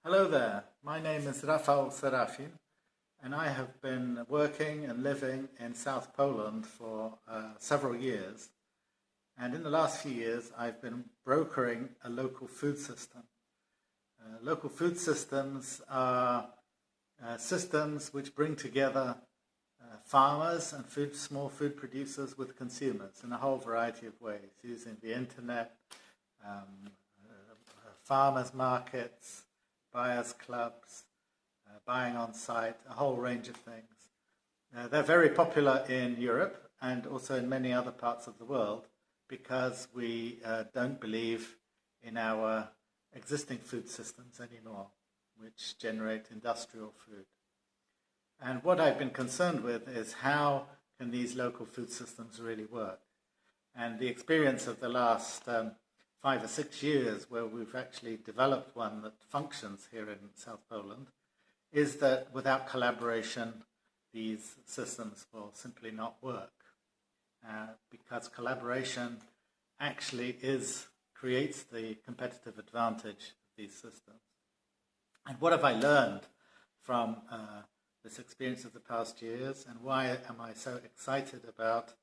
Hello there, my name is Rafal Serafin, and I have been working and living in South Poland for several years. And in the last few years, I've been brokering a local food system. Local food systems are systems which bring together farmers and small food producers with consumers in a whole variety of ways, using the internet, farmers markets, buyers clubs, buying on site, a whole range of things. They're very popular in Europe and also in many other parts of the world because we don't believe in our existing food systems anymore, which generate industrial food. And what I've been concerned with is how can these local food systems really work? And the experience of the last 5 or 6 years where we've actually developed one that functions here in South Poland is that without collaboration, these systems will simply not work. Because collaboration actually creates the competitive advantage of these systems. And what have I learned from this experience of the past years, and why am I so excited about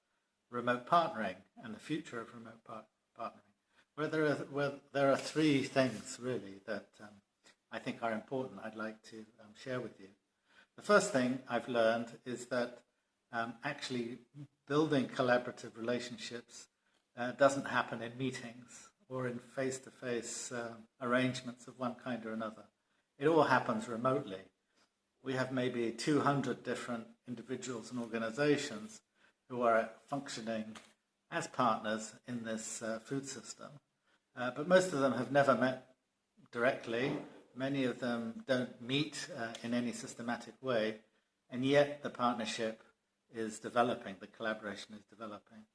remote partnering and the future of remote partnering? Well, there are 3 things really that I think are important I'd like to share with you. The first thing I've learned is that actually building collaborative relationships doesn't happen in meetings or in face-to-face arrangements of one kind or another. It all happens remotely. We have maybe 200 different individuals and organizations who are functioning as partners in this food system. But most of them have never met directly. Many of them don't meet in any systematic way, and yet the partnership is developing, the collaboration is developing.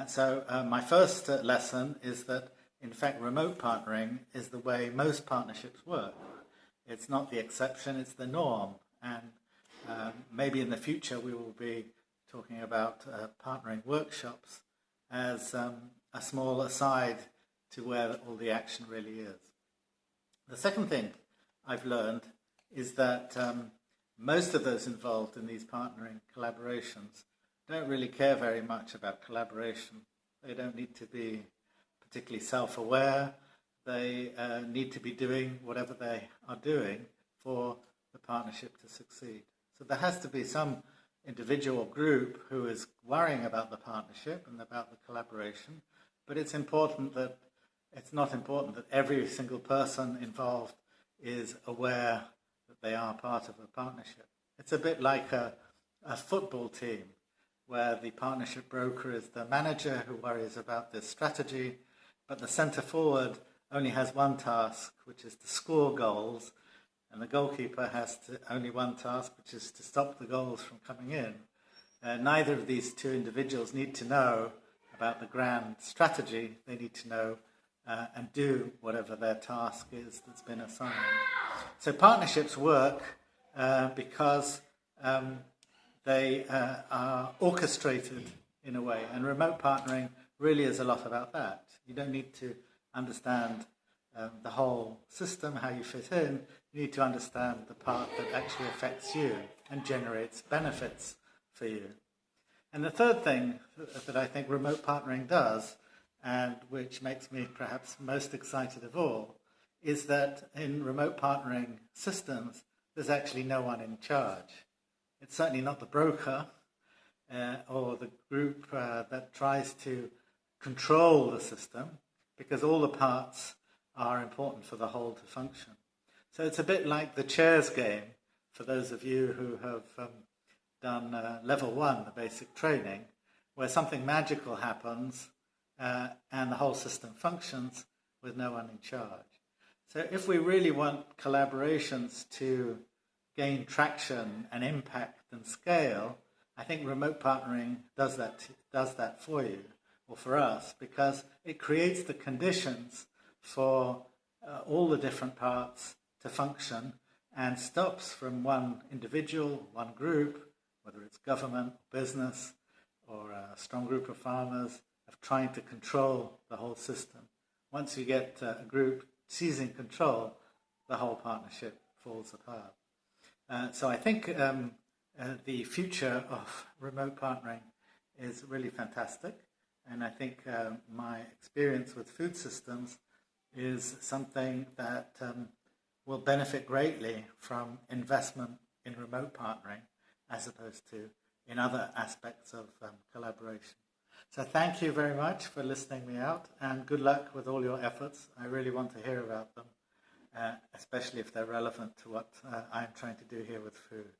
So my first lesson is that, in fact, remote partnering is the way most partnerships work. It's not the exception, it's the norm. And maybe in the future we will be talking about partnering workshops as a small aside to where all the action really is. The second thing I've learned is that most of those involved in these partnering collaborations don't really care very much about collaboration. They don't need to be particularly self-aware. They need to be doing whatever they are doing for the partnership to succeed. So there has to be some individual group who is worrying about the partnership and about the collaboration, but it's not important that every single person involved is aware that they are part of a partnership. It's a bit like a football team where the partnership broker is the manager who worries about this strategy, but the centre forward only has one task, which is to score goals, and the goalkeeper has only one task, which is to stop the goals from coming in. Neither of these 2 individuals need to know about the grand strategy. They need to know and do whatever their task is that's been assigned. So partnerships work because they are orchestrated in a way, and remote partnering really is a lot about that. You don't need to understand the whole system, how you fit in. You need to understand the part that actually affects you and generates benefits for you. And the third thing that I think remote partnering does, and which makes me perhaps most excited of all, is that in remote partnering systems, there's actually no one in charge. It's certainly not the broker or the group that tries to control the system, because all the parts are important for the whole to function. So it's a bit like the chairs game, for those of you who have done level 1, the basic training, where something magical happens and the whole system functions with no one in charge. So if we really want collaborations to gain traction and impact and scale, I think remote partnering does that for you, or for us, because it creates the conditions for all the different parts to function and stops from one individual, one group, whether it's government, business, or a strong group of farmers, of trying to control the whole system. Once you get a group seizing control, the whole partnership falls apart. So I think the future of remote partnering is really fantastic. And I think my experience with food systems is something that will benefit greatly from investment in remote partnering as opposed to in other aspects of collaboration. So thank you very much for listening me out, and good luck with all your efforts. I really want to hear about them, especially if they're relevant to what I'm trying to do here with food.